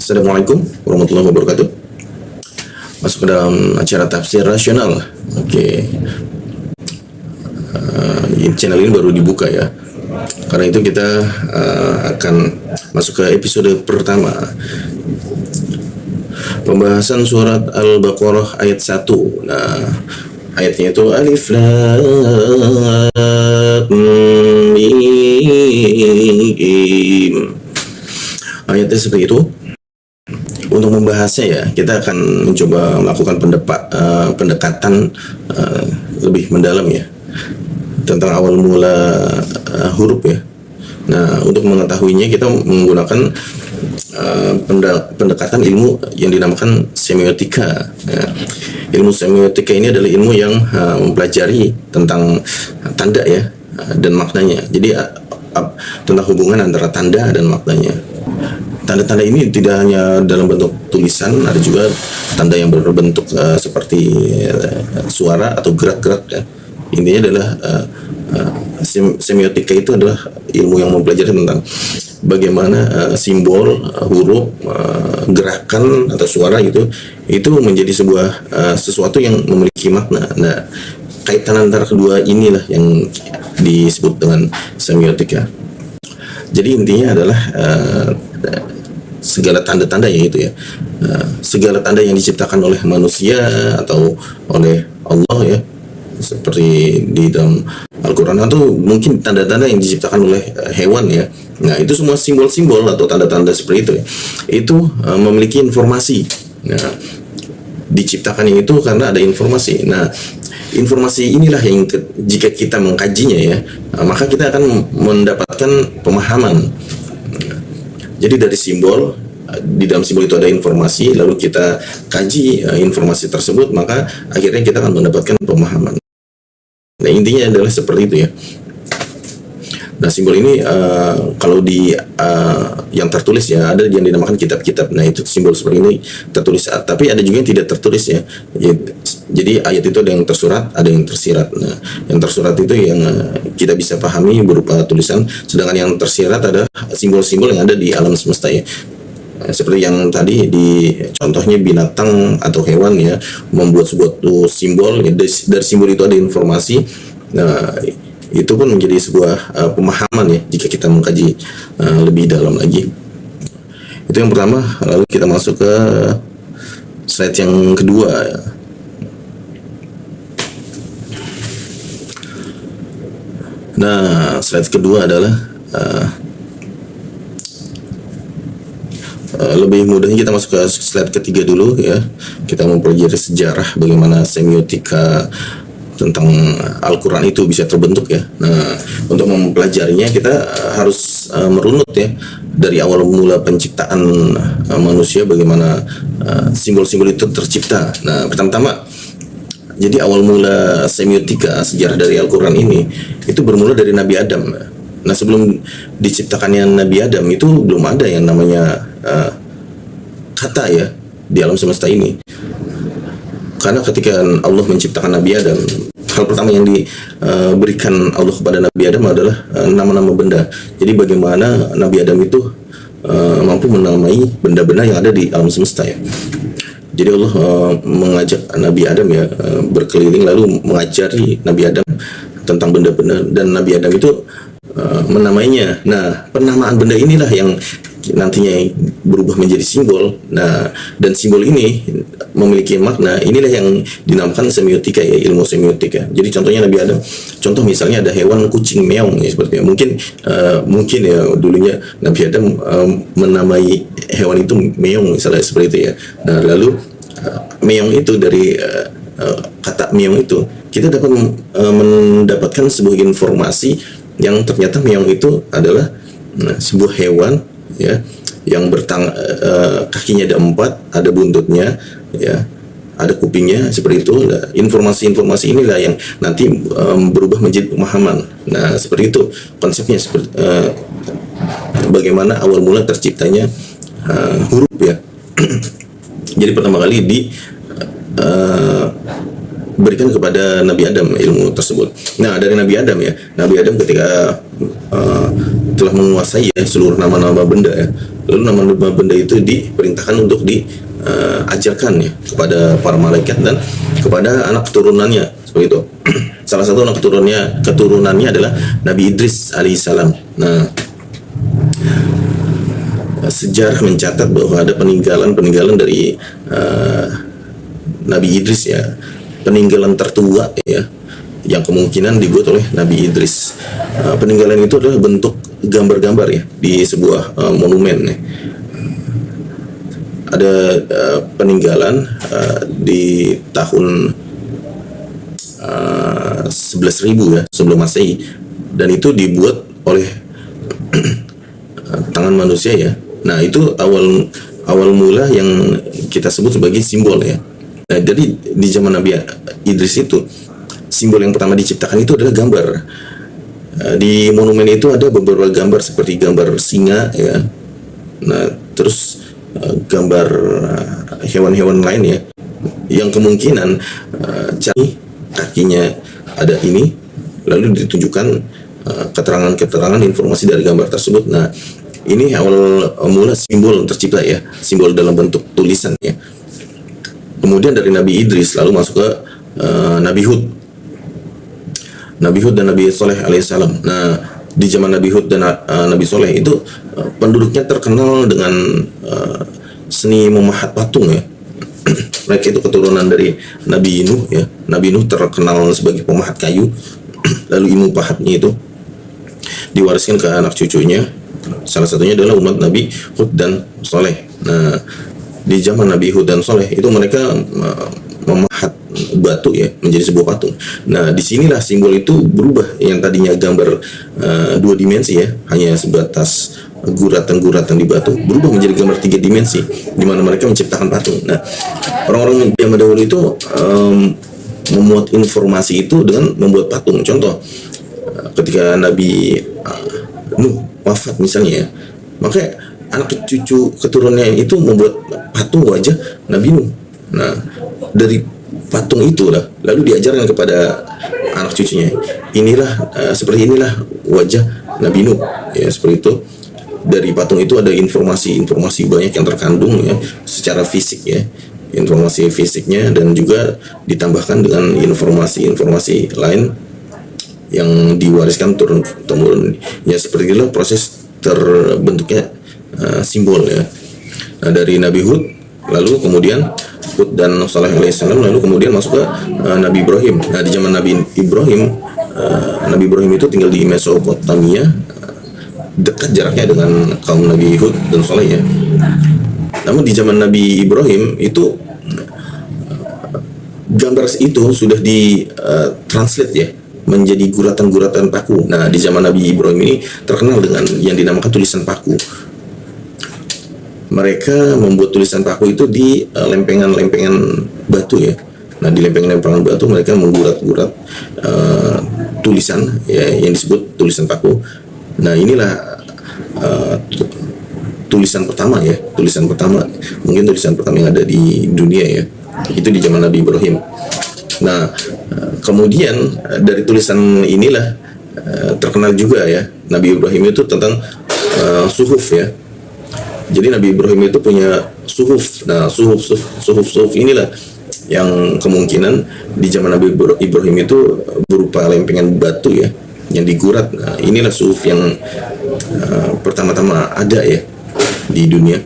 Assalamualaikum warahmatullahi wabarakatuh. Masuk ke dalam acara tafsir rasional. Oke. Channel ini baru dibuka ya. Karena itu kita akan masuk ke episode pertama. Pembahasan surat Al-Baqarah ayat 1. Nah, ayatnya itu Alif Lam Mim. Ayatnya seperti itu. Untuk membahasnya ya, kita akan mencoba melakukan pendekatan lebih mendalam ya tentang awal mula huruf ya. Nah, untuk mengetahuinya kita menggunakan pendekatan ilmu yang dinamakan semiotika. Ya. Ilmu semiotika ini adalah ilmu yang mempelajari tentang tanda ya dan maknanya. Jadi tentang hubungan antara tanda dan maknanya. Tanda-tanda ini tidak hanya dalam bentuk tulisan, ada juga tanda yang berbentuk seperti suara atau gerak-gerak ya. Intinya adalah semiotika itu adalah ilmu yang mempelajari tentang bagaimana simbol, huruf, gerakan atau suara itu menjadi sebuah sesuatu yang memiliki makna. Nah, kaitan antara kedua inilah yang disebut dengan semiotika. Jadi intinya adalah segala tanda-tanda yang itu ya, segala tanda yang diciptakan oleh manusia atau oleh Allah ya, seperti di dalam Al-Quran, atau mungkin tanda-tanda yang diciptakan oleh hewan ya. Nah, itu semua simbol-simbol atau tanda-tanda seperti itu ya, itu memiliki informasi. Nah, diciptakannya itu karena ada informasi. Nah, informasi inilah yang jika kita mengkajinya ya, maka kita akan mendapatkan pemahaman. Jadi dari simbol, di dalam simbol itu ada informasi, lalu kita kaji informasi tersebut, maka akhirnya kita akan mendapatkan pemahaman. Nah, intinya adalah seperti itu ya. Nah, simbol ini kalau di yang tertulis ya, ada yang dinamakan kitab-kitab. Nah, itu simbol seperti ini tertulis, tapi ada juga yang tidak tertulis ya. Jadi ayat itu ada yang tersurat, ada yang tersirat. Nah, yang tersurat itu yang kita bisa pahami berupa tulisan, sedangkan yang tersirat ada simbol-simbol yang ada di alam semesta ya. Seperti yang tadi di contohnya binatang atau hewan ya, membuat sebuah simbol ya, dari simbol itu ada informasi. Nah, itu pun menjadi sebuah pemahaman ya jika kita mengkaji lebih dalam lagi. Itu yang pertama. Lalu kita masuk ke slide yang kedua ya. Nah, slide kedua adalah lebih mudahnya kita masuk ke slide ketiga dulu ya. Kita mempelajari sejarah bagaimana semiotika tentang Al-Quran itu bisa terbentuk ya. Nah, untuk mempelajarinya kita harus merunut ya dari awal mula penciptaan manusia, bagaimana simbol-simbol itu tercipta. Nah, pertama-tama, jadi awal mula semiotika sejarah dari Al-Quran ini itu bermula dari Nabi Adam. Nah, sebelum diciptakannya Nabi Adam itu belum ada yang namanya kata ya di alam semesta ini. Karena ketika Allah menciptakan Nabi Adam, hal pertama yang diberikan Allah kepada Nabi Adam adalah nama-nama benda. Jadi bagaimana Nabi Adam itu mampu menamai benda-benda yang ada di alam semesta ya. Jadi Allah mengajak Nabi Adam ya berkeliling lalu mengajari Nabi Adam tentang benda-benda, dan Nabi Adam itu menamainya. Nah, penamaan benda inilah yang nantinya berubah menjadi simbol. Nah, dan simbol ini memiliki makna. Inilah yang dinamakan semiotika ya, ilmu semiotika. Jadi contohnya Nabi Adam, contoh misalnya ada hewan kucing meong ya, seperti mungkin ya dulunya Nabi Adam menamai hewan itu meong misalnya seperti itu ya. Nah, lalu meong itu dari kata meong itu kita dapat mendapatkan sebuah informasi yang ternyata meong itu adalah sebuah hewan ya yang kakinya ada 4, ada buntutnya ya, ada kupingnya seperti itu. Nah, informasi-informasi inilah yang nanti berubah menjadi pemahaman. Nah, seperti itu konsepnya, seperti bagaimana awal mula terciptanya huruf ya. Jadi pertama kali berikan kepada Nabi Adam ilmu tersebut. Nah, dari Nabi Adam ya, Nabi Adam ketika telah menguasai ya seluruh nama-nama benda ya. Lalu nama-nama benda itu diperintahkan untuk diajarkan ya kepada para malaikat dan kepada anak keturunannya seperti itu. Salah satu anak keturunannya adalah Nabi Idris alaihissalam. Nah, sejarah mencatat bahwa ada peninggalan dari Nabi Idris ya, peninggalan tertua ya, yang kemungkinan dibuat oleh Nabi Idris. Peninggalan itu adalah bentuk gambar-gambar ya di sebuah monumen ya. Ada peninggalan di tahun 11.000 ya sebelum Masehi, dan itu dibuat oleh tangan manusia ya. Nah, itu awal mula yang kita sebut sebagai simbol ya. Nah, jadi di zaman Nabi Idris itu simbol yang pertama diciptakan itu adalah gambar. Di monumen itu ada beberapa gambar seperti gambar singa ya. Nah, terus gambar hewan-hewan lain ya, yang kemungkinan kakinya ada ini, lalu ditunjukkan keterangan-keterangan informasi dari gambar tersebut. Nah, ini awal mula simbol tercipta ya, simbol dalam bentuk tulisan ya. Kemudian dari Nabi Idris lalu masuk ke Nabi Hud dan Nabi Soleh alaihissalam. Nah, di zaman Nabi Hud dan Nabi Soleh itu penduduknya terkenal dengan seni memahat patung ya. Mereka itu keturunan dari Nabi Nuh ya. Nabi Nuh terkenal sebagai pemahat kayu. Lalu ilmu pahatnya itu diwariskan ke anak cucunya. Salah satunya adalah umat Nabi Hud dan Soleh. Nah, di zaman Nabi Hud dan Soleh itu mereka memahat batu ya menjadi sebuah patung. Nah, disinilah simbol itu berubah, yang tadinya gambar 2 dimensi ya, hanya sebatas guratan-guratan di batu, berubah menjadi gambar 3 dimensi, di mana mereka menciptakan patung. Nah, orang-orang zaman dahulu itu memuat informasi itu dengan membuat patung. Contoh, ketika Nabi Nuh wafat misalnya ya, maka anak cucu keturunannya itu membuat patung wajah Nabi Nuh. Nah, dari patung itulah lalu diajarkan kepada anak cucunya, seperti inilah wajah Nabi Nuh ya, seperti itu. Dari patung itu ada informasi banyak yang terkandung ya secara fisik ya, informasi fisiknya, dan juga ditambahkan dengan informasi lain yang diwariskan turun temurun ya. Seperti itulah proses terbentuknya simbol ya. Nah, dari Nabi Hud lalu kemudian Hud dan Saleh alaihissalam, lalu kemudian masuk ke Nabi Ibrahim. Nah, di zaman Nabi Ibrahim itu tinggal di Mesopotamia, dekat jaraknya dengan kaum Nabi Hud dan Saleh ya. Namun di zaman Nabi Ibrahim itu gambar itu sudah translate ya menjadi guratan-guratan paku. Nah, di zaman Nabi Ibrahim ini terkenal dengan yang dinamakan tulisan paku. Mereka membuat tulisan paku itu di lempengan-lempengan batu ya. Nah, di lempengan-lempengan batu mereka menggurat-gurat tulisan ya, yang disebut tulisan paku. Nah, inilah tulisan pertama ya, mungkin tulisan pertama yang ada di dunia ya. Itu di zaman Nabi Ibrahim. Nah, kemudian dari tulisan inilah terkenal juga ya Nabi Ibrahim itu tentang suhuf ya. Jadi Nabi Ibrahim itu punya suhuf. Nah, suhuf inilah yang kemungkinan di zaman Nabi Ibrahim itu berupa lempengan batu ya yang digurat. Nah, inilah suhuf yang pertama-tama ada ya di dunia.